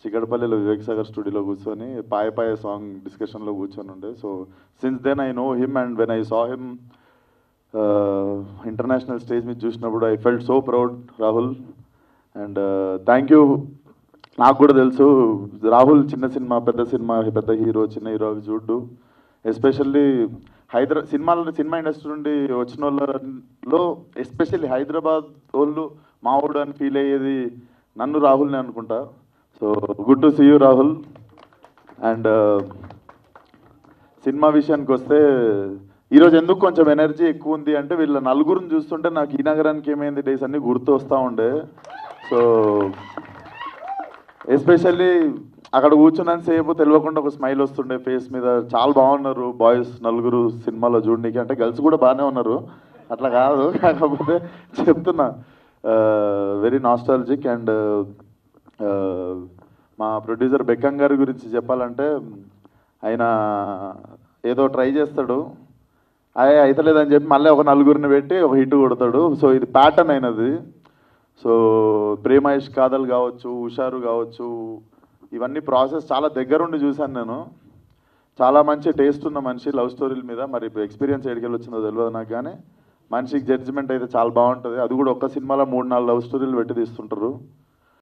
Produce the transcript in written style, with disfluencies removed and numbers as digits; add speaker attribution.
Speaker 1: చిక్కడపల్లిలో వివేక్ సాగర్ స్టూడియోలో కూర్చొని పాయ పాయ సాంగ్ డిస్కషన్లో కూర్చొని ఉండే. So since then I know him and when I saw him international stage మీద చూసినప్పుడు I felt so proud Rahul. And thank you. నాకు కూడా తెలుసు రాహుల్ చిన్న సినిమా పెద్ద హీరో చిన్న హీరో చూడ్డు. ఎస్పెషల్లీ సినిమా ఇండస్ట్రీ నుండి వచ్చిన వాళ్ళలో ఎస్పెషల్లీ హైదరాబాద్ వాళ్ళు మా ఊడు అని ఫీల్ అయ్యేది నన్ను రాహుల్ని అనుకుంటా. So good to see you Rahul. And cinema విషయానికి వస్తే ఈరోజు ఎందుకు కొంచెం ఎనర్జీ ఎక్కువ ఉంది అంటే వీళ్ళ నలుగురిని చూస్తుంటే నాకు ఈ నగరానికి ఏమైంది డేస్ అన్నీ గుర్తు వస్తూ ఉండే. సో ఎస్పెషల్లీ అక్కడ కూర్చున్నాను సేపు తెలియకుండా ఒక స్మైల్ వస్తుండే ఫేస్ మీద. చాలా బాగున్నారు బాయ్స్ నలుగురు సినిమాలో చూడడానికి. అంటే గర్ల్స్ కూడా బాగానే ఉన్నారు, అట్లా కాదు, కాకపోతే చెప్తున్నా వెరీ నాస్టాలజిక్. అండ్ మా ప్రొడ్యూసర్ బెక్కం గారి గురించి చెప్పాలంటే ఆయన ఏదో ట్రై చేస్తాడు, అవుతలేదని చెప్పి మళ్ళీ ఒక నలుగురిని పెట్టి ఒక హిట్ కొడతాడు. సో ఇది ప్యాటర్న్ అయినది. సో ప్రేమేష్ కాదల్ కావచ్చు, హుషారు కావచ్చు, ఇవన్నీ ప్రాసెస్ చాలా దగ్గరుండి చూశాను నేను. చాలా మంచి టేస్ట్ ఉన్న మనిషి లవ్ స్టోరీల మీద. మరి ఎక్స్పీరియన్స్ ఎడికెళ్ళి వచ్చిందో తెలియదు నాకు, కానీ మనిషికి జడ్జిమెంట్ అయితే చాలా బాగుంటుంది. అది కూడా ఒక్క సినిమాలో 3-4 లవ్ స్టోరీలు పెట్టి తీస్తుంటారు.